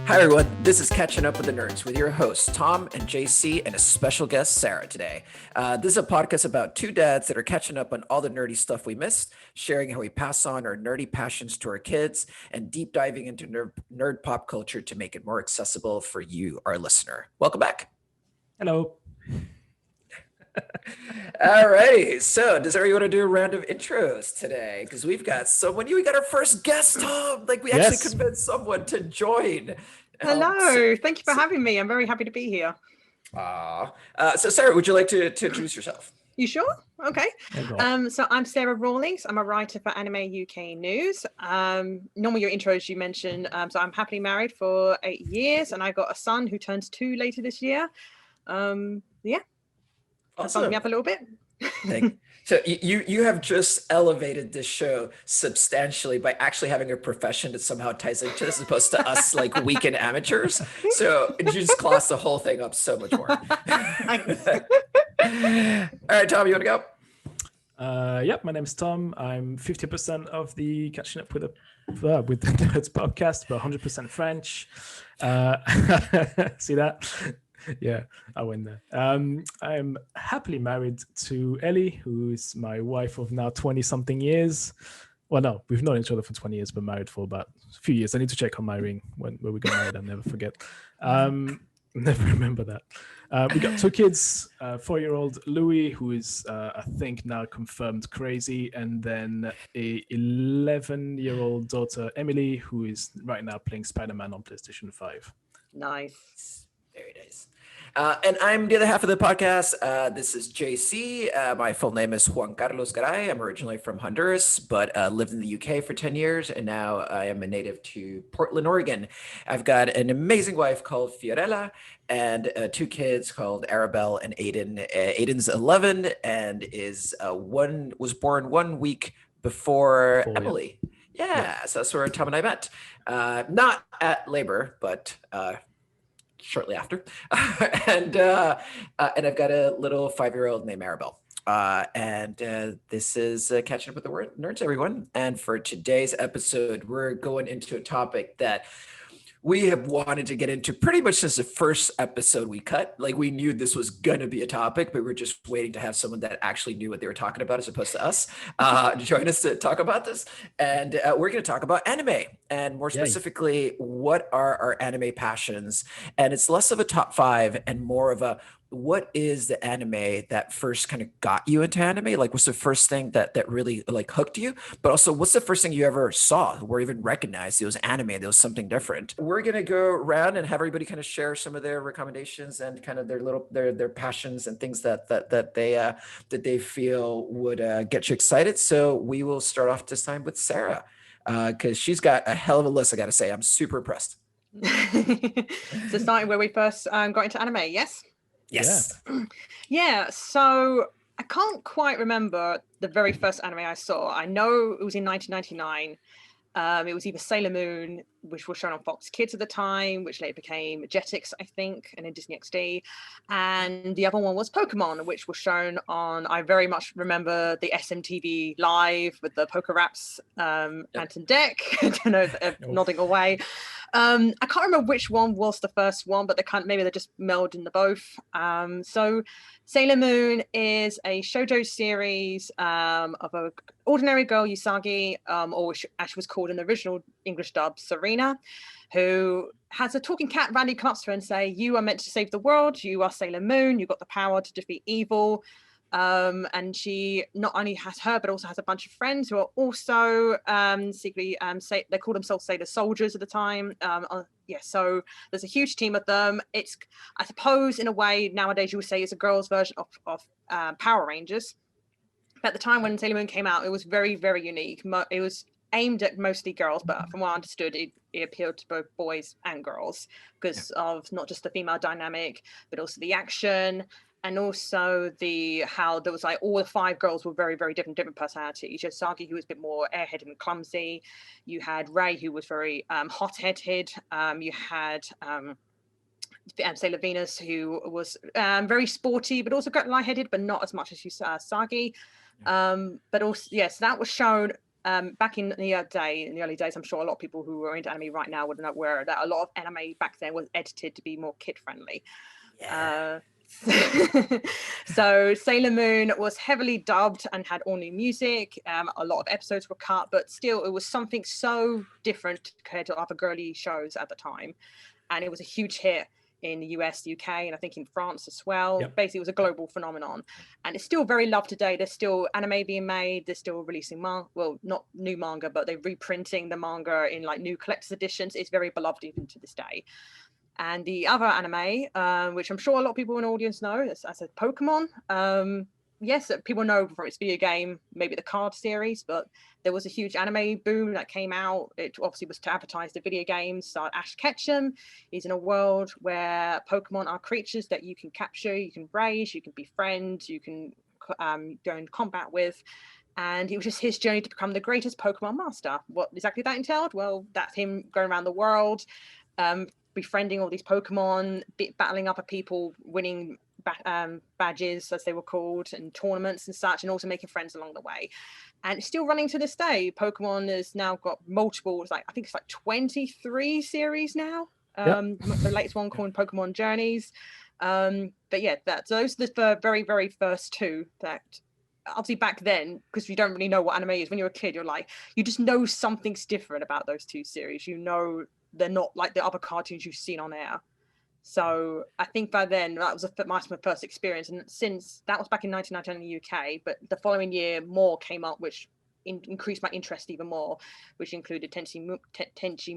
Hi everyone, this is Catching Up with the Nerds with your hosts Tom and JC and a special guest Sarah today. This is a podcast about two dads that are catching up on all the nerdy stuff we missed, sharing how we pass on our nerdy passions to our kids, and deep diving into nerd pop culture to make it more accessible for you, our listener. Welcome back. Hello. All righty, so does everyone want to do a round of intros today? Because we've got someone, we got our first guest, Tom. Like we actually convinced someone to join. Hello, thank you for having me. I'm very happy to be here. So Sarah, would you like to introduce yourself? You sure? Okay. So I'm Sarah Rawlings. I'm a writer for Anime UK News. Normally your intros you mentioned. So I'm happily married for 8 years, and I got a son who turns 2 later this year. Yeah. Awesome. Bumped me up a little bit. So you have just elevated this show substantially by actually having a profession that somehow ties into this, as opposed to us like weekend amateurs. So you just class the whole thing up so much more. All right, Tom, you want to go? Yep, my name's Tom. I'm 50% of the Catching Up with the Nerds podcast, but 100% French. See that? Yeah, I went there. I'm happily married to Ellie, who is my wife of now 20-something years. Well, no, we've known each other for 20 years, but married for about a few years. I need to check on my ring when we got married. I'll never forget. Never remember that. We got 2 kids, 4-year-old Louis, who is, I think, now confirmed crazy, and then a 11-year-old daughter, Emily, who is right now playing Spider-Man on PlayStation 5. Nice. Very nice. And I'm the other half of the podcast. This is JC. My full name is Juan Garay. I'm originally from Honduras, but lived in the UK for 10 years. And now I am a native to Portland, Oregon. I've got an amazing wife called Fiorella and 2 kids called Arabelle and Aiden. Aiden's 11 and was born 1 week before Emily. Yeah, so that's where Tom and I met. Not at labor, but shortly after. and I've got a little 5-year-old named Arabelle. And this is Catching Up with the Nerds, everyone. And for today's episode, we're going into a topic that we have wanted to get into pretty much since the first episode we cut. Like we knew this was going to be a topic, but we're just waiting to have someone that actually knew what they were talking about as opposed to us join us to talk about this. And we're going to talk about anime, and more specifically, what are our anime passions? And it's less of a top 5 and more of a, what is the anime that first kind of got you into anime? Like, what's the first thing that really like hooked you? But also, what's the first thing you ever saw or even recognized it was anime? There was something different. We're gonna go around and have everybody kind of share some of their recommendations and kind of their passions and things that they feel would get you excited. So we will start off this time with Sarah, because she's got a hell of a list. I got to say, I'm super impressed. So starting where we first got into anime, yes. Yes. Yeah, so I can't quite remember the very first anime I saw. I know it was in 1999. It was either Sailor Moon, which was shown on Fox Kids at the time, which later became Jetix, I think, and then Disney XD. And the other one was Pokemon, which was shown on, I very much remember the SMTV Live with the Poker Raps, Anton Deck, I don't know, nodding away. I can't remember which one was the first one, but maybe they just melded in the both. So Sailor Moon is a shoujo series of an ordinary girl, Usagi, or as she was called in the original English dub, Serena, who has a talking cat randomly come up to her and say, "You are meant to save the world. You are Sailor Moon. You've got the power to defeat evil." And she not only has her, but also has a bunch of friends who are also secretly, they call themselves Sailor Soldiers at the time. So there's a huge team of them. It's, I suppose, in a way, nowadays you would say it's a girl's version of Power Rangers. But at the time when Sailor Moon came out, it was very, very unique. It was aimed at mostly girls, but from what I understood, it appealed to both boys and girls because of not just the female dynamic, but also the action. And also how there was like all the 5 girls were very, very different personalities. You had Sagi, who was a bit more airheaded and clumsy. You had Ray, who was very hot-headed. You had Sailor Venus, who was very sporty, but also got lightheaded, but not as much as Sagi. But also, yes, that was shown back in the early days, I'm sure a lot of people who are into anime right now would know aware that a lot of anime back then was edited to be more kid friendly. Yeah. So Sailor Moon was heavily dubbed and had all new music. A lot of episodes were cut, but still it was something so different compared to other girly shows at the time, and it was a huge hit in the US, the UK, and I think in France as well. Yep. Basically, it was a global phenomenon, and it's still very loved today. There's still anime being made. They're still releasing well, not new manga, but they're reprinting the manga in like new collector's editions. It's very beloved even to this day. And the other anime, which I'm sure a lot of people in the audience know, as I said, Pokemon. Yes, people know from its video game, maybe the card series, but there was a huge anime boom that came out. It obviously was to advertise the video games. So Ash Ketchum is in a world where Pokemon are creatures that you can capture, you can raise, you can befriend, you can go in combat with. And it was just his journey to become the greatest Pokemon master. What exactly that entailed? Well, that's him going around the world, befriending all these Pokemon, battling other people, winning badges, as they were called, and tournaments and such, and also making friends along the way. And it's still running to this day. Pokemon has now got multiple, I think it's like 23 series now. The latest one called Pokemon Journeys. But yeah, those are the very, very first two that obviously back then, because you don't really know what anime is when you're a kid, you're like, you just know something's different about those two series. You know they're not like the other cartoons you've seen on air. So I think by then that was my first experience, and since that was back in 1999 in the UK, but the following year more came up, which increased my interest even more, which included Tenchi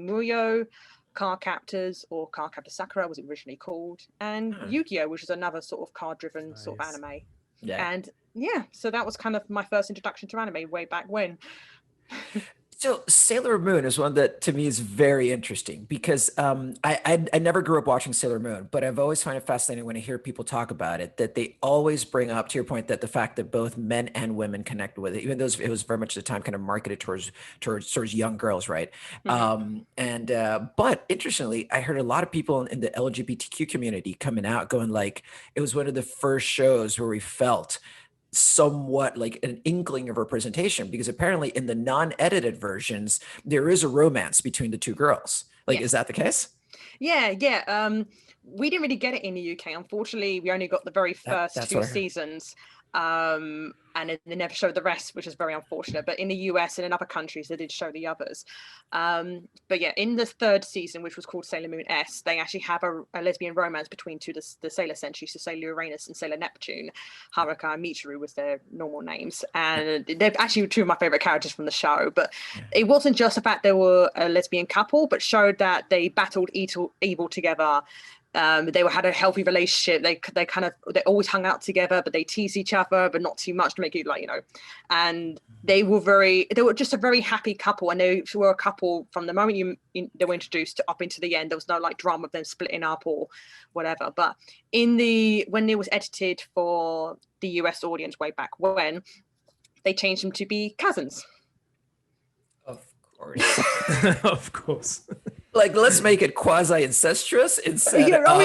Muyo, Card Captors, or Card Captor Sakura was originally called, and Yu-Gi-Oh, which is another sort of card-driven sort of anime. Yeah. And yeah, so that was kind of my first introduction to anime way back when. So Sailor Moon is one that to me is very interesting because I never grew up watching Sailor Moon, but I've always found it fascinating when I hear people talk about it, that they always bring up, to your point, that the fact that both men and women connect with it, even though it was very much at the time kind of marketed towards young girls, right? But interestingly, I heard a lot of people in the LGBTQ community coming out going like, it was one of the first shows where we felt somewhat like an inkling of representation, because apparently in the non-edited versions there is a romance between the two girls. Like, is that the case? Yeah. We didn't really get it in the UK, unfortunately. We only got the very first two seasons, and they never showed the rest, which is very unfortunate. But in the US and in other countries they did show the others. But yeah, in the third season, which was called Sailor Moon S, they actually have a lesbian romance between the Sailor Senshi, so Sailor Uranus and Sailor Neptune. Haruka and Michiru was their normal names, and they're actually two of my favorite characters from the show. But it wasn't just the fact they were a lesbian couple, but showed that they battled evil together. They had a healthy relationship. They always hung out together, but they teased each other, but not too much to make it and they were just a very happy couple, and they were a couple from the moment they were introduced up into the end. There was no like drama of them splitting up or whatever. But when it was edited for the US audience way back when, they changed them to be cousins. Of course. Of course. Like, let's make it quasi-incestuous instead of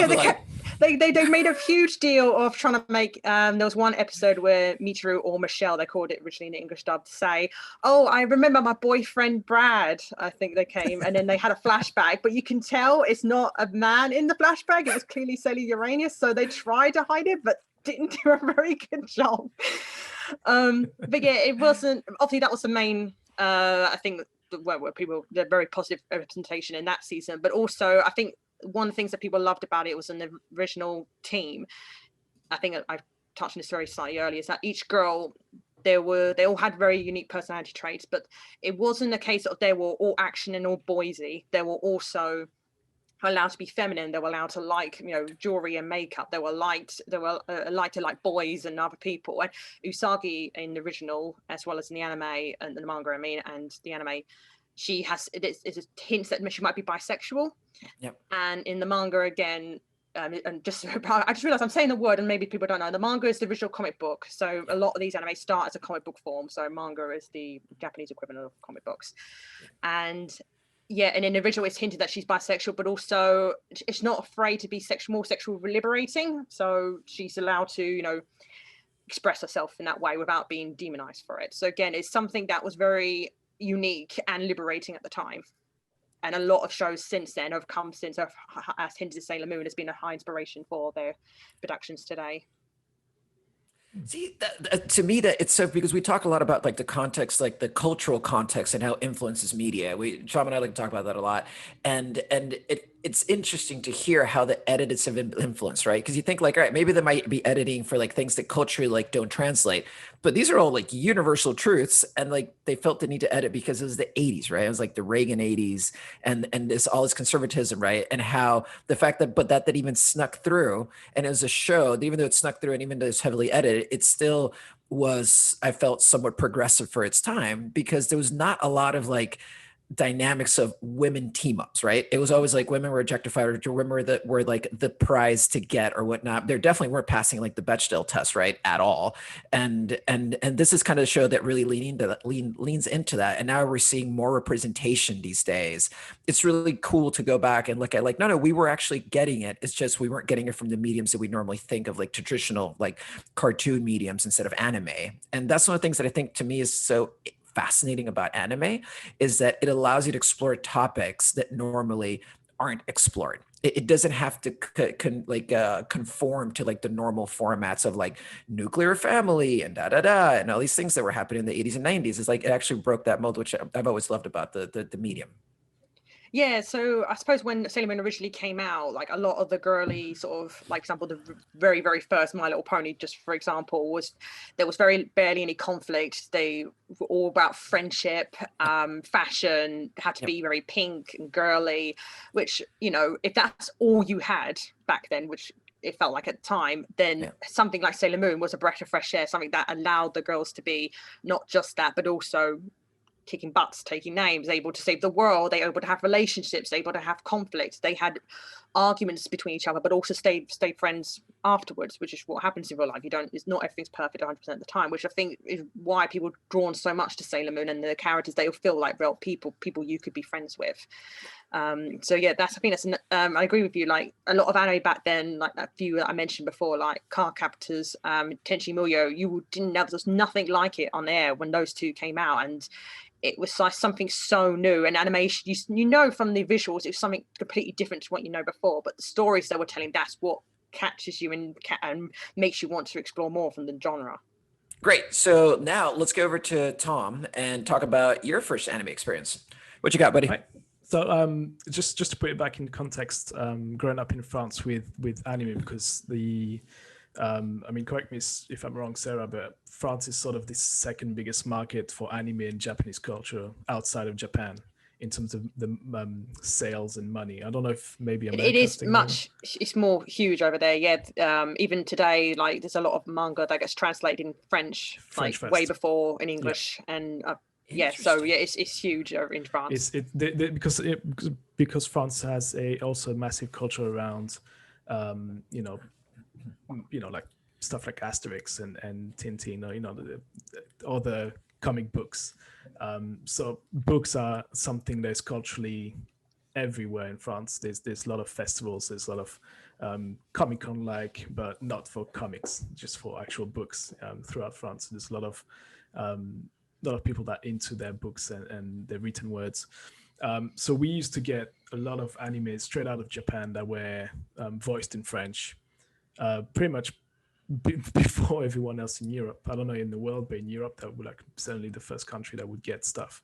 they made a huge deal of trying to make there was one episode where Michiru, or Michelle they called it originally in the English dub, to say, oh, I remember my boyfriend Brad, I think they came, and then they had a flashback, but you can tell it's not a man in the flashback. It was clearly Sailor Uranus, so they tried to hide it but didn't do a very good job. But yeah, it wasn't, obviously that was the main I think where people, the very positive representation in that season. But also I think one of the things that people loved about it was in the original team, I think I touched on this very slightly earlier, is that each girl, they all had very unique personality traits, but it wasn't a case of they were all action and all boysy. They were also allowed to be feminine. They were allowed to like jewelry and makeup. They were allowed to like boys and other people. And Usagi in the original, as well as in the anime and the manga, and the anime, she has it hints that she might be bisexual. Yep. And in the manga again, and I just realized I'm saying the word and maybe people don't know, the manga is the original comic book, so a lot of these anime start as a comic book form, so manga is the Japanese equivalent of comic books. And yeah, and in the original it's hinted that she's bisexual, but also it's not afraid to be more sexual liberating, so she's allowed to express herself in that way without being demonized for it. So again, it's something that was very unique and liberating at the time. And a lot of shows since then have come since, as hinted, Sailor Moon has been a high inspiration for their productions today. See, to me, that it's so, because we talk a lot about like the context, like the cultural context and how influences media. Sean and I like to talk about that a lot, and it's interesting to hear how the edits have influenced, right? Because you think like, all right, maybe they might be editing for like things that culturally like don't translate, but these are all like universal truths, and like they felt the need to edit because it was the '80s, right? It was like the Reagan '80s, and this all this conservatism, right? And how the fact that that even snuck through, and it was a show, even though it snuck through and even though it's heavily edited, it still was, I felt, somewhat progressive for its time, because there was not a lot of like dynamics of women team ups, right? It was always like women were objectified, or women were like the prize to get or whatnot. There definitely weren't passing like the Bechdel test, right, at all. And this is kind of a show that really leans into that. And now we're seeing more representation these days. It's really cool to go back and look at like, no, we were actually getting it. It's just we weren't getting it from the mediums that we normally think of, like traditional like cartoon mediums instead of anime. And that's one of the things that I think to me is so fascinating about anime, is that it allows you to explore topics that normally aren't explored. It doesn't have to conform to like the normal formats of like nuclear family and and all these things that were happening in the 80s and 90s. It's like it actually broke that mold, which I've always loved about the medium. Yeah, so I suppose when Sailor Moon originally came out, like a lot of the girly sort of, like, example, the very, very first My Little Pony, just for example, there was barely any conflict. They were all about friendship, fashion, had to be very pink and girly, which, you know, if that's all you had back then, which it felt like at the time, then something like Sailor Moon was a breath of fresh air, something that allowed the girls to be not just that, but also kicking butts, taking names, able to save the world, they able to have relationships, able to have conflicts, they had arguments between each other, but also stayed friends afterwards, which is what happens in real life. It's not everything's perfect 100% of the time, which I think is why people are drawn so much to Sailor Moon, and the characters, they feel like real people you could be friends with. So yeah, I think that's I agree with you. Like a lot of anime back then, like that few that I mentioned before, like Card Captors, Tenchi Muyo, there's nothing like it on air when those two came out, and it was like something so new. And animation, you know from the visuals, it's something completely different to what you know before, but the stories they were telling, that's what catches you and makes you want to explore more from the genre. Great. So now let's go over to Tom and talk about your first anime experience. What you got, buddy? Right. So just to put it back in context, growing up in France with anime, because I mean, correct me if I'm wrong, Sarah, but France is sort of the second biggest market for anime and Japanese culture outside of Japan in terms of the sales and money. I don't know if maybe America it is much more. It's more huge over there. Yeah. Even today, like there's a lot of manga that gets translated in French like first, way before in English. Yeah. And so it's huge over in France. Because France has also a massive culture around like stuff like Asterix and Tintin, or all the comic books. So books are something that's culturally everywhere in France. There's a lot of festivals. There's a lot of Comic-Con like, but not for comics, just for actual books throughout France. There's a lot of people that are into their books and their written words. So we used to get a lot of anime straight out of Japan that were voiced in French. Pretty much before everyone else in Europe. I don't know in the world, but in Europe, that would like certainly the first country that would get stuff.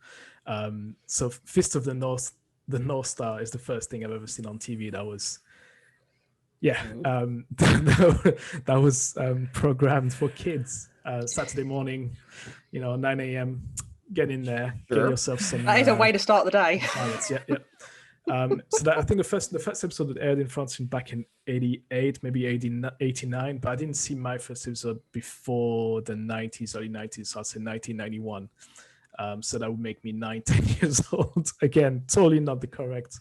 So Fist of the North Star is the first thing I've ever seen on TV. That was, that was programmed for kids. Saturday morning, 9 a.m. Get in there, get yourself some. That is a way to start the day. Yeah. So that, I think the first episode that aired in France back in 88, maybe 89, but I didn't see my first episode before the 90s, early 90s, so I'd say 1991. So that would make me 10 years old. Again, totally not the correct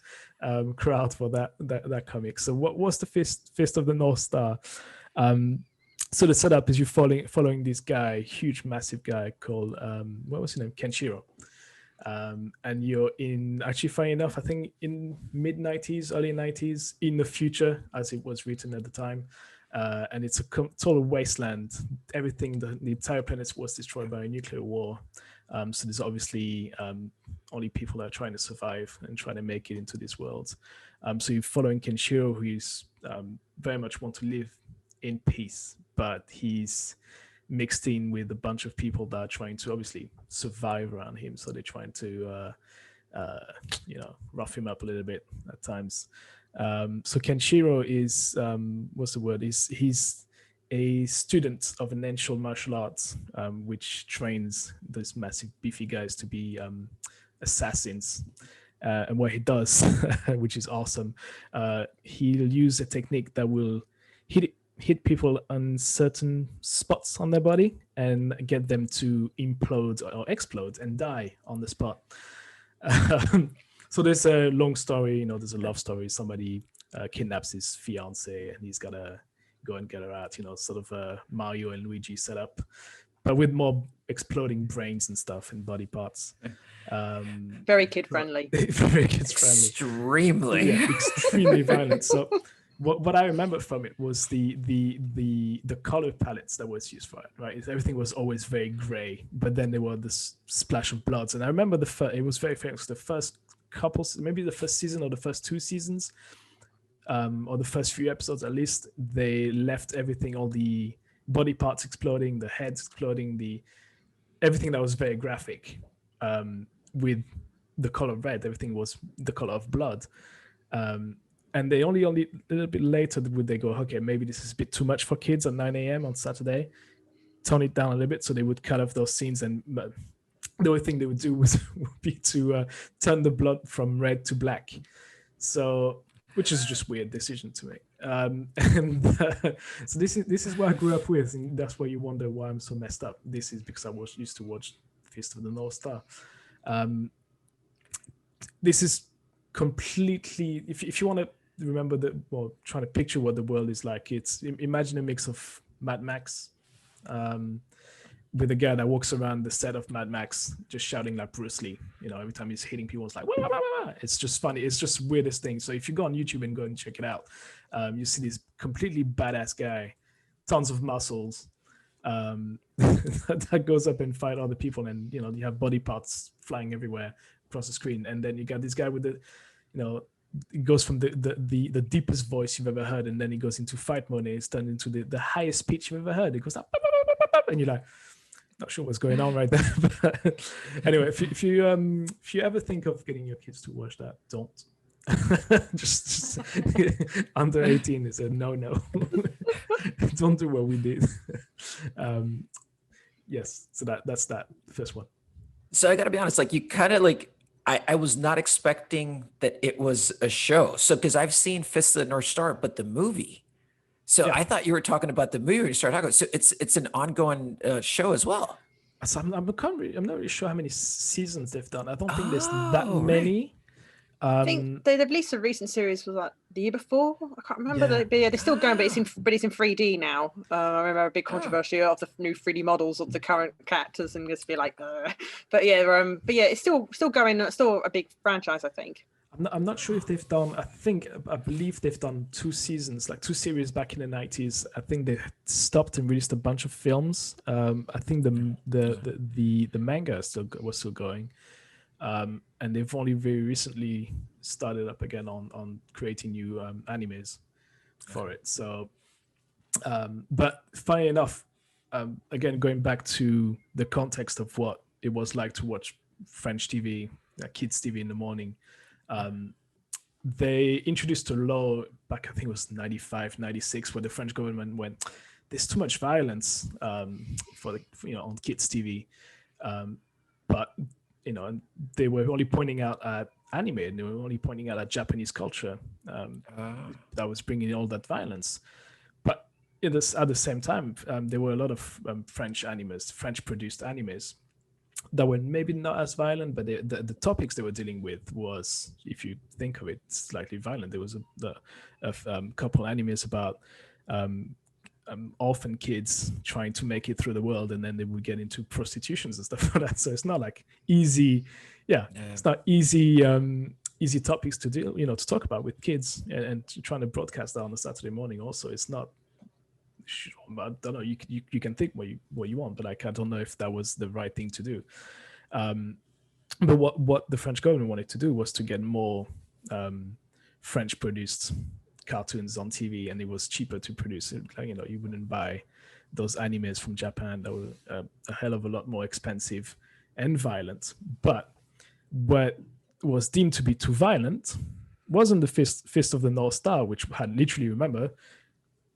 crowd for that comic. So what was the Fist of the North Star? So the setup is you following this guy, huge, massive guy called, what was his name? Kenshiro. And you're in, actually funny enough, I think in mid 90s, early 90s, in the future, as it was written at the time. And it's a total wasteland. Everything, the entire planet was destroyed by a nuclear war. So there's obviously only people that are trying to survive and trying to make it into this world. So you're following Kenshiro, who's very much want to live in peace, but he's mixed in with a bunch of people that are trying to obviously survive around him. So they're trying to, rough him up a little bit at times. So Kenshiro is, what's the word? He's a student of an ancient martial arts, which trains those massive beefy guys to be assassins. And what he does, which is awesome, he'll use a technique that will hit people on certain spots on their body and get them to implode or explode and die on the spot. So there's a long story, there's a love story. Somebody kidnaps his fiance and he's got to go and get her out, sort of a Mario and Luigi setup, but with more exploding brains and stuff and body parts. Very kid friendly. Very kid friendly. Extremely. Yeah, extremely violent. So what I remember from it was the color palettes that was used for it, right? Everything was always very gray, but then there were this splash of bloods. And I remember it was very famous. The first couple, maybe the first season or the first 2 seasons, or the first few episodes at least, they left everything, all the body parts exploding, the heads exploding, everything that was very graphic, with the color red. Everything was the color of blood. And they only a little bit later would they go, okay, maybe this is a bit too much for kids at 9 a.m. on Saturday. Tone it down a little bit. So they would cut off those scenes, and the only thing they would do would be to turn the blood from red to black. So, which is just a weird decision to make. So this is what I grew up with, and that's why you wonder why I'm so messed up. This is because I used to watch Fist of the North Star. This is completely, if you want to remember trying to picture what the world is like, imagine a mix of Mad Max, with a guy that walks around the set of Mad Max just shouting like Bruce Lee. Every time he's hitting people, it's like, wah, wah, wah, wah. It's just funny. It's just weirdest thing. So if you go on YouTube and go and check it out, you see this completely badass guy, tons of muscles, that goes up and fight other people, and you have body parts flying everywhere across the screen. And then you got this guy with it goes from the deepest voice you've ever heard, and then he goes into fight mode, and it's turned into the highest pitch you've ever heard. It goes up, and you're like, not sure what's going on right there. But anyway, if you ever think of getting your kids to watch that, don't. just under 18 is a no. Don't do what we did. Yes, so that's that first one. So I got to be honest, like you kind of like, I was not expecting that it was a show. So because I've seen Fist of the North Star, but the movie. So yeah. I thought you were talking about the movie when you started talking. So it's an ongoing show as well. So I'm not really sure how many seasons they've done. I don't think there's that many. I think they've released a recent series, was that the year before? I can't remember. Yeah. They're still going, but it's in 3D now. I remember a big controversy of the new 3D models of the current characters, and just be like, but yeah, it's still going. It's still a big franchise, I think. I'm not sure if they've done. I believe they've done 2 seasons, like 2 series back in the 90s. I think they stopped and released a bunch of films. I think the manga was still going. And they've only very recently started up again on creating new animes for it. So, but funny enough, again, going back to the context of what it was like to watch French TV, kids TV in the morning, they introduced a law back, I think it was 95, 96, where the French government went, there's too much violence on kids TV. But and they were only pointing out at anime, and they were only pointing out at Japanese culture that was bringing all that violence. But at the same time, there were a lot of French-produced animes that were maybe not as violent, but the topics they were dealing with was, if you think of it, slightly violent. There was a couple animes about orphan kids trying to make it through the world, and then they would get into prostitutions and stuff like that. So it's not like easy. It's not easy topics to deal, to talk about with kids, and trying to broadcast that on a Saturday morning. Also, it's not. I don't know. You can think what you want, but I don't know if that was the right thing to do. But what the French government wanted to do was to get more French produced cartoons on TV, and it was cheaper to produce it. Like, you wouldn't buy those animes from Japan that were a hell of a lot more expensive and violent. But what was deemed to be too violent wasn't the Fist of the North Star, which had literally, remember,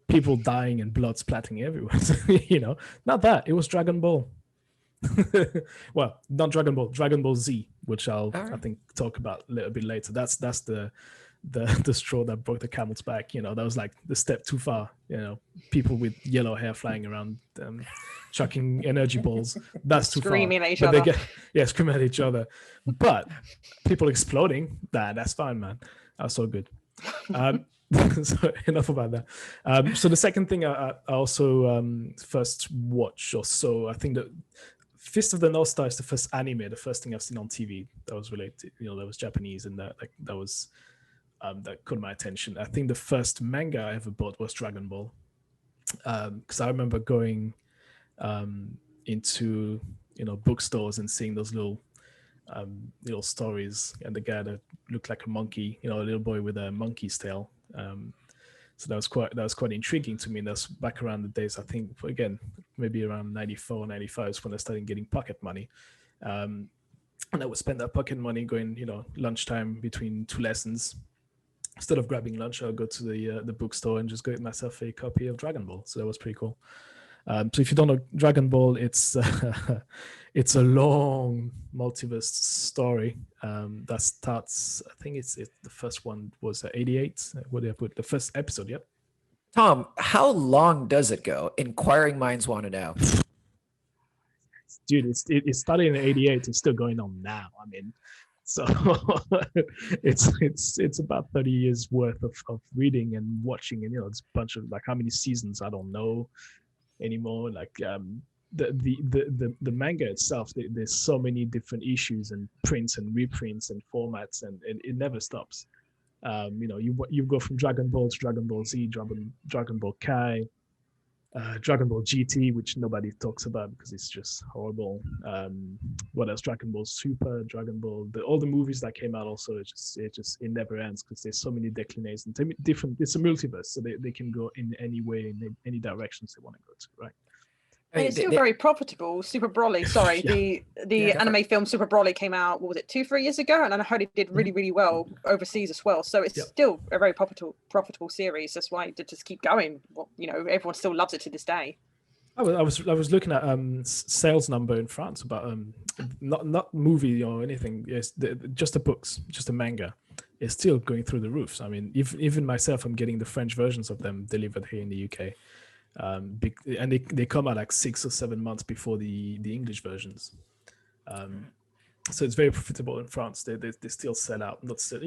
people dying and blood splatting everywhere. Not that. It was Dragon Ball. Well, not Dragon Ball, Dragon Ball Z, which I think talk about a little bit later. That's the straw that broke the camel's back. That was like the step too far. People with yellow hair flying around, chucking energy balls. That's too screaming far. At each other. Screaming at each other. But people exploding, that's fine, man. That's so good. So enough about that. So the second thing I also first watched or saw, I think that Fist of the North Star is the first anime, the first thing I've seen on TV that was related, that was Japanese, and that was that caught my attention. I think the first manga I ever bought was Dragon Ball, because I remember going into bookstores and seeing those little stories, and the guy that looked like a monkey, a little boy with a monkey's tail. So that was quite intriguing to me. And that's back around the days, I think, again, maybe around 94, 95 is when I started getting pocket money. And I would spend that pocket money going, lunchtime between two lessons. Instead of grabbing lunch, I'll go to the bookstore and just get myself a copy of Dragon Ball. So that was pretty cool. So if you don't know Dragon Ball, it's a long multiverse story that starts. I think it's the first one was 88. What did I put? The first episode. Yep. Tom, how long does it go? Inquiring minds want to know. Dude, it started in 88. It's still going on now. I mean, so it's about 30 years worth of reading and watching, and it's a bunch of, like, how many seasons I don't know anymore. Like the manga itself, there's so many different issues and prints and reprints and formats, and it never stops. You go from Dragon Ball to Dragon Ball Z, Dragon Ball Kai, Dragon Ball GT, which nobody talks about because it's just horrible. What else? Dragon Ball Super, Dragon Ball, all the movies that came out also, it never ends because there's so many declinations, different. It's a multiverse, so they can go in any way, in any directions they want to go to, right? And it's still very profitable. Super Broly, sorry, the anime film Super Broly came out, what was it, 2-3 years ago, and I heard it did really, really well overseas as well. So it's still a very profitable series. That's why it just keep going. Well, everyone still loves it to this day. I was looking at sales number in France, but not movie or anything. Yes, just the books, just the manga. It's still going through the roofs. I mean, even myself, I'm getting the French versions of them delivered here in the UK. And they come out like 6 or 7 months before the English versions. So it's very profitable in France. They still sell out.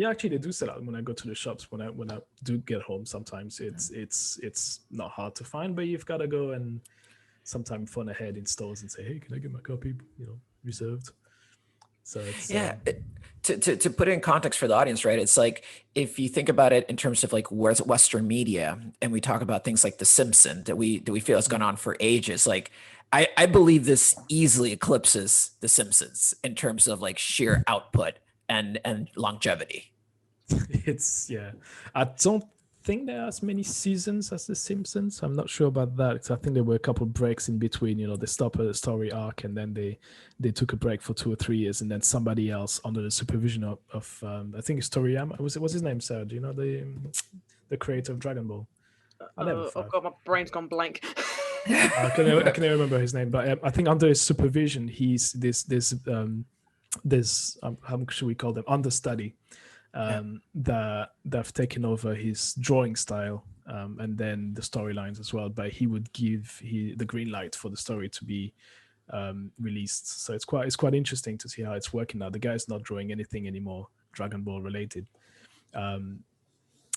Actually they do sell out when I go to the shops. When I do get home, sometimes it's not hard to find, but you've got to go and sometime phone ahead in stores and say, hey, can I get my copy reserved? So it's to put it in context for the audience, right? It's like, if you think about it in terms of like where's Western media, and we talk about things like The Simpsons that we feel has gone on for ages. Like, I believe this easily eclipses The Simpsons in terms of like sheer output and longevity. I don't think there are as many seasons as The Simpsons. I'm not sure about that, because I think there were a couple of breaks in between. They stopped a story arc, and then they took a break for 2 or 3 years, and then somebody else under the supervision of I think it's Toriyama. What's his name, Sarah? Do you know the creator of Dragon Ball? Oh god, my brain's gone blank. I can never remember his name, but I think under his supervision, he's this how should we call them, understudy. That have taken over his drawing style, and then the storylines as well, but he would give the green light for the story to be released. So it's quite interesting to see how it's working now. The guy's not drawing anything anymore Dragon Ball related,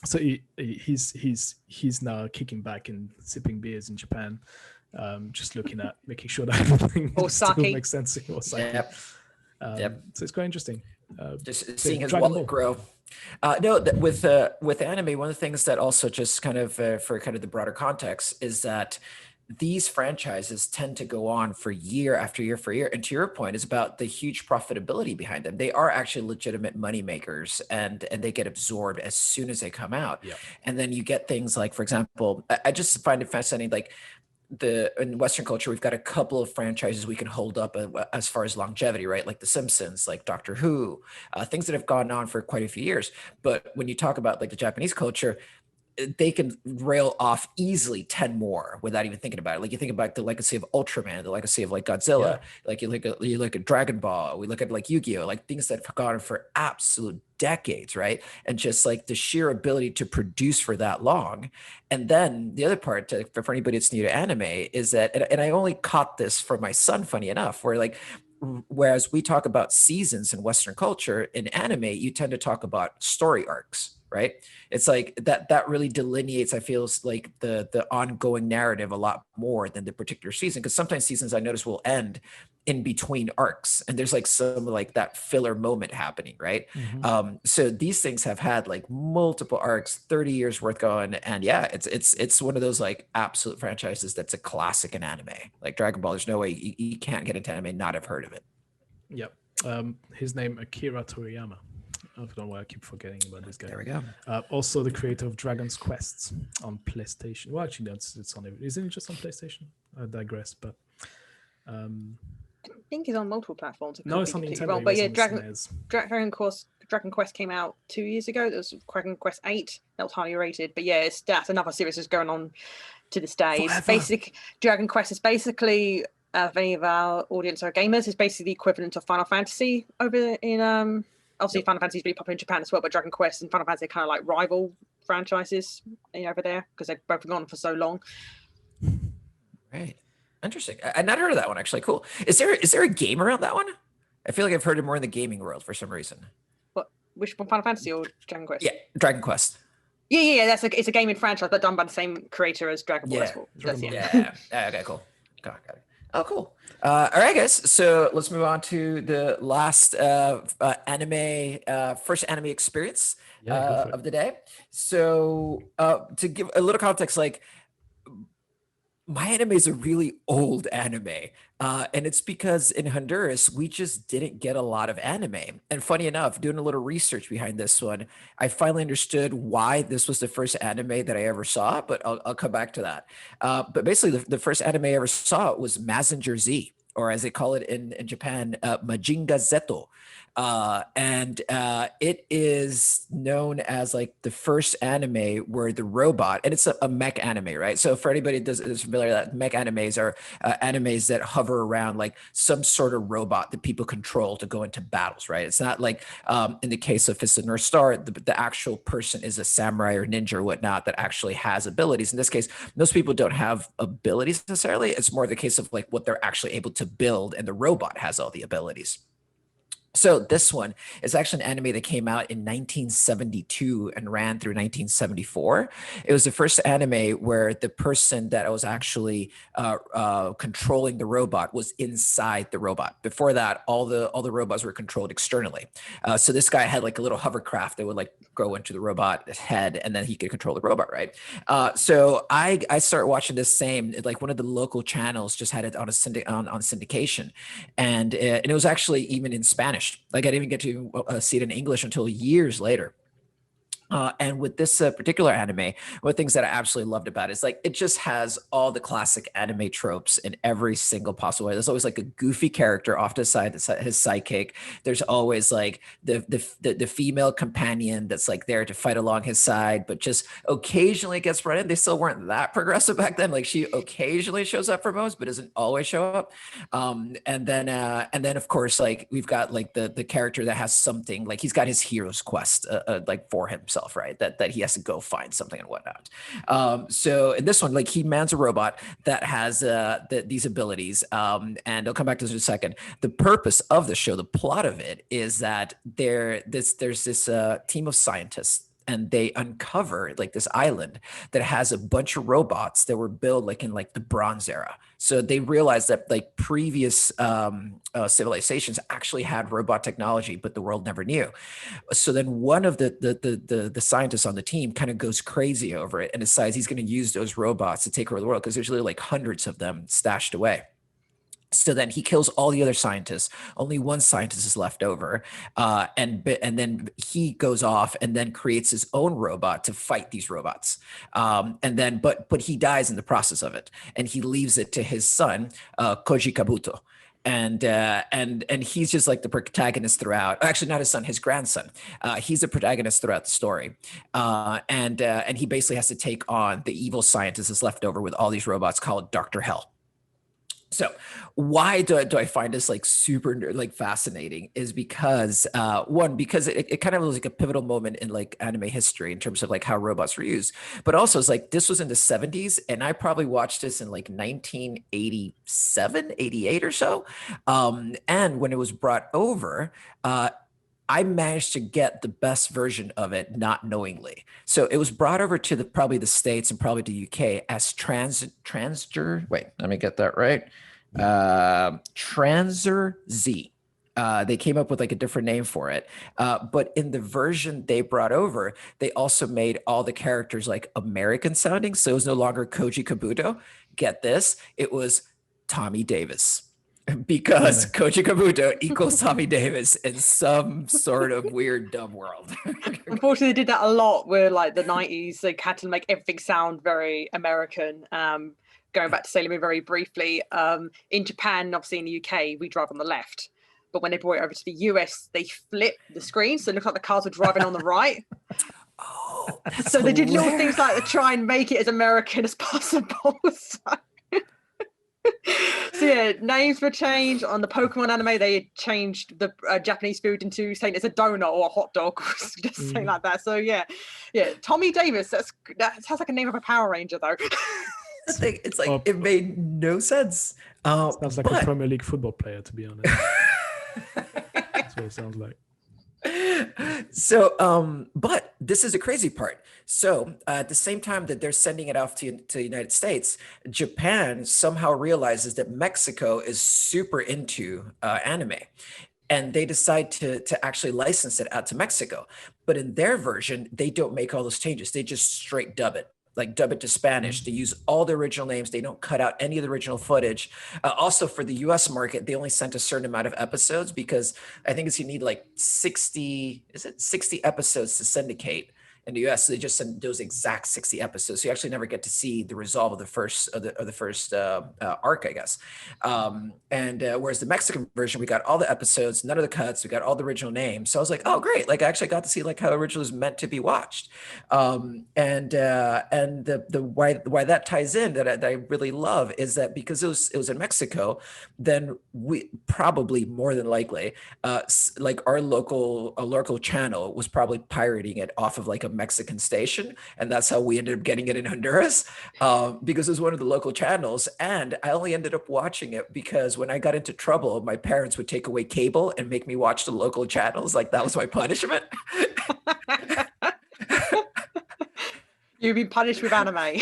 so he's now kicking back and sipping beers in Japan, just looking at making sure that everything still makes sense. Yep. So it's quite interesting. Just seeing his wallet grow. With anime, one of the things that also just kind of for kind of the broader context is that these franchises tend to go on for year after year for year. And to your point, is about the huge profitability behind them. They are actually legitimate money makers, and they get absorbed as soon as they come out. Yeah. And then you get things like, for example, I just find it fascinating, like in Western culture, we've got a couple of franchises we can hold up as far as longevity, right? Like The Simpsons, like Doctor Who, things that have gone on for quite a few years. But when you talk about like the Japanese culture, they can rail off easily 10 more without even thinking about it. Like you think about the legacy of Ultraman, the legacy of like Godzilla, like you look at Dragon Ball, we look at like Yu-Gi-Oh, like things that have gone on for absolute decades, right? And just like the sheer ability to produce for that long. And then the other part for anybody that's new to anime is that, and I only caught this from my son, funny enough, where like, whereas we talk about seasons in Western culture, in anime, you tend to talk about story arcs, right? It's like that really delineates, I feel, like the ongoing narrative a lot more than the particular season. Because sometimes seasons I notice will end in between arcs, and there's like some like that filler moment happening, right? So these things have had like multiple arcs, 30 years worth going, and yeah, it's one of those like absolute franchises that's a classic in anime. Like Dragon Ball, there's no way you can't get into anime and not have heard of it. Yep. His name Akira Toriyama. I don't know why I keep forgetting about this guy. There we go. Also the creator of Dragon's Quest on PlayStation. Well, actually, it's on. Isn't it just on PlayStation? I digress, but I think it's on multiple platforms. No, it's on Nintendo. Wrong, but yeah, Dragon Quest came out 2 years ago. There was Dragon Quest 8. That was highly rated. But yeah, that's another series that's going on to this day. Dragon Quest is basically, if any of our audience are gamers, is basically the equivalent of Final Fantasy over in obviously Final Fantasy is really popular in Japan as well, but Dragon Quest and Final Fantasy are kind of like rival franchises over there because they've both been on for so long. Right. Interesting. I'd not heard of that one, actually. Cool. Is there a game around that one? I feel like I've heard it more in the gaming world for some reason. What? Which one, Final Fantasy or Dragon Quest? Yeah, Dragon Quest. Yeah. It's a gaming franchise, but done by the same creator as Dragon Ball. Yeah. Okay, cool. Got it. Oh, cool. All right, guys. So let's move on to the last first anime experience of the day. So to give a little context, like my anime is a really old anime. And it's because in Honduras, we just didn't get a lot of anime. And funny enough, doing a little research behind this one, I finally understood why this was the first anime that I ever saw, but I'll come back to that. But basically, the first anime I ever saw was Mazinger Z, or as they call it in Japan, Majinga Zeto. And it is known as like the first anime where the robot, and it's a mech anime, right? So for anybody that's familiar, that mech animes are animes that hover around like some sort of robot that people control to go into battles, right? It's not like in the case of Fist of North Star, the actual person is a samurai or ninja or whatnot that actually has abilities. In this case, most people don't have abilities necessarily. It's more the case of like what they're actually able to build, and the robot has all the abilities. So this one is actually an anime that came out in 1972 and ran through 1974. It was the first anime where the person that was actually controlling the robot was inside the robot. Before that, all the robots were controlled externally. So this guy had like a little hovercraft that would like go into the robot's head, and then he could control the robot, right? So I started watching this like one of the local channels just had it on syndication, and it was actually even in Spanish. Like I didn't even get to see it in English until years later. And with this particular anime, one of the things that I absolutely loved about it is like it just has all the classic anime tropes in every single possible way. There's always like a goofy character off to the side, his sidekick. There's always like the female companion that's like there to fight along his side, but just occasionally gets brought in. They still weren't that progressive back then. Like she occasionally shows up for most, but doesn't always show up. And then of course, like we've got like the character that has something, like he's got his hero's quest like for himself. Right, that he has to go find something and whatnot. So in this one, like he mans a robot that has these abilities, and I'll come back to this in a second. The purpose of the show, the plot of it, is that there's this team of scientists, and they uncover like this island that has a bunch of robots that were built like in like the Bronze Era. So they realized that like previous civilizations actually had robot technology, but the world never knew. So then one of the scientists on the team kind of goes crazy over it and decides he's going to use those robots to take over the world, because there's really like hundreds of them stashed away. So then he kills all the other scientists. Only one scientist is left over, and then he goes off and then creates his own robot to fight these robots. And then, but he dies in the process of it, and he leaves it to his son, Koji Kabuto. And he's just like the protagonist throughout. Actually, not his son, his grandson. He's the protagonist throughout the story, and he basically has to take on the evil scientist that's left over with all these robots called Dr. Hell. So why do I find this like super like fascinating is because one, because it kind of was like a pivotal moment in like anime history in terms of like how robots were used, but also it's like this was in the 70s, and I probably watched this in like 1987, 88 or so. And when it was brought over, I managed to get the best version of it, not knowingly. So it was brought over to probably the States and probably the UK as Transer. Wait, let me get that right. Transer Z. They came up with like a different name for it. But in the version they brought over, they also made all the characters like American sounding. So it was no longer Koji Kabuto. Get this, it was Tommy Davis. Because Koji Kabuto equals Tommy Davis in some sort of weird, dumb world. Unfortunately, they did that a lot where like the 90s, they had to make everything sound very American. Going back to Sailor Moon very briefly, in Japan, obviously in the UK, we drive on the left. But when they brought it over to the US, they flipped the screen. So it looked like the cars were driving on the right. Oh, so they did little things like to try and make it as American as possible. So yeah, names were changed. On the Pokemon anime, they changed the Japanese food into saying it's a donut or a hot dog, just saying like that. So yeah, Tommy Davis. That sounds like a name of a Power Ranger, though. It's like it made no sense. Sounds like a Premier League football player, to be honest. That's what it sounds like. So, but this is the crazy part. So at the same time that they're sending it off to the United States, Japan somehow realizes that Mexico is super into anime. And they decide to actually license it out to Mexico. But in their version, they don't make all those changes. They just straight dub it. Like dub it to Spanish. They use all the original names. They don't cut out any of the original footage. Also for the US market, they only sent a certain amount of episodes because I think you need like 60 episodes to syndicate in the US. So they just send those exact 60 episodes. So you actually never get to see the resolve of the first arc, I guess. Whereas the Mexican version, we got all the episodes, none of the cuts, we got all the original names. So I was like, oh, great. Like I actually got to see like how original is meant to be watched. Why that ties in that I really love is that because it was in Mexico, then we probably more than likely, like our local channel was probably pirating it off of like a Mexican station, and that's how we ended up getting it in Honduras, because it was one of the local channels. And I only ended up watching it because when I got into trouble, my parents would take away cable and make me watch the local channels. Like that was my punishment. You've been punished with anime.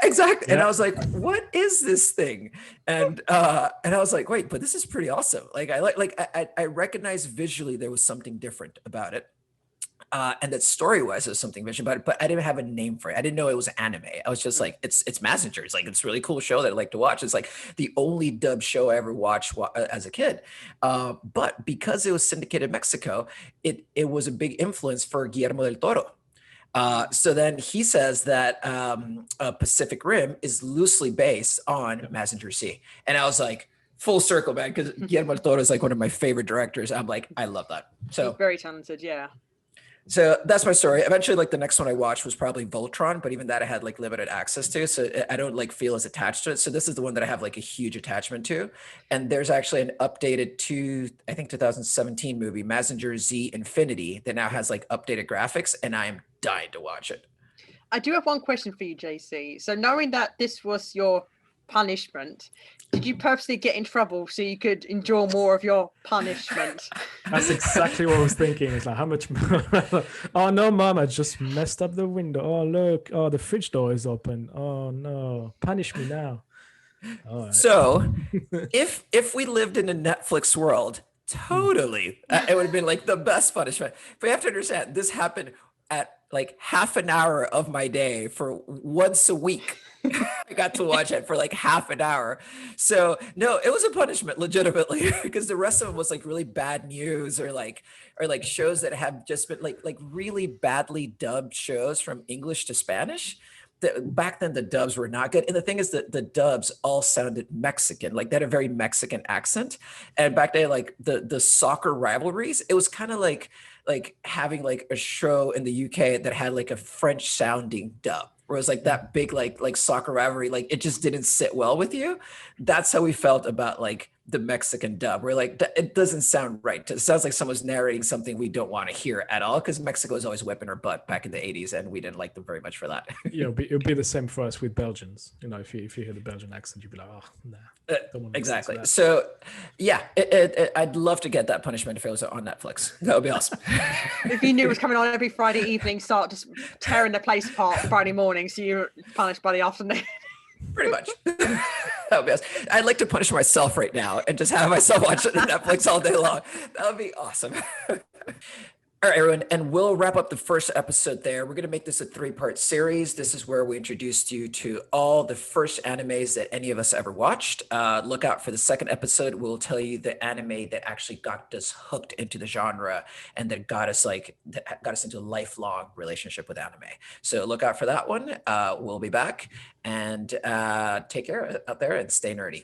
Exactly. And I was like, what is this thing? And I was like, wait, but this is pretty awesome. Like I recognized visually there was something different about it. And that story-wise, there's something vision about it, but I didn't have a name for it. I didn't know it was anime. I was just like, it's Messengers. Like, it's a really cool show that I like to watch. It's like the only dub show I ever watched as a kid. But because it was syndicated in Mexico, it was a big influence for Guillermo del Toro. So then he says that Pacific Rim is loosely based on Messenger C. And I was like, full circle, man, because Guillermo del Toro is like one of my favorite directors. I'm like, I love that. So he's very talented, yeah. So that's my story. Eventually, like the next one I watched was probably Voltron, but even that I had like limited access to, so I don't like feel as attached to it. So this is the one that I have like a huge attachment to. And there's actually an updated 2017 movie, Messenger Z Infinity, that now has like updated graphics, and I am dying to watch it. I do have one question for you, JC. So knowing that this was your punishment, did you purposely get in trouble so you could endure more of your punishment? That's exactly what I was thinking. It's like, how much more? Oh no, mom, I just messed up the window. Oh look, oh the fridge door is open. Oh no, punish me now. All right. So if we lived in a Netflix world, totally, it would have been like the best punishment. But you have to understand, this happened at like half an hour of my day for once a week. I got to watch it for like half an hour. So no, it was a punishment legitimately, because the rest of it was like really bad news or like shows that have just been like really badly dubbed shows from English to Spanish. Back then the dubs were not good. And the thing is that the dubs all sounded Mexican, like they had a very Mexican accent. And back then, like the soccer rivalries, it was kind of like having like a show in the UK that had like a French sounding dub. Where it was like that big like soccer rivalry, like it just didn't sit well with you. That's how we felt about like the Mexican dub. We're like, it doesn't sound right. It sounds like someone's narrating something we don't want to hear at all, because Mexico was always whipping her butt back in the 80s, and we didn't like them very much for that. Yeah, it'll be the same for us with Belgians. You know, if you hear the Belgian accent, you'd be like, oh, nah. Exactly. So, yeah, I'd love to get that punishment if it was on Netflix. That would be awesome. If you knew it was coming on every Friday evening, start just tearing the place apart Friday morning, so you're punished by the afternoon. Pretty much. That would be awesome. I'd like to punish myself right now and just have myself watch Netflix all day long. That would be awesome. All right, everyone, and we'll wrap up the first episode there. We're going to make this a 3-part series. This is where we introduced you to all the first animes that any of us ever watched. Look out for the second episode. We'll tell you the anime that actually got us hooked into the genre and that got us into a lifelong relationship with anime. So look out for that one. We'll be back, and take care out there and stay nerdy.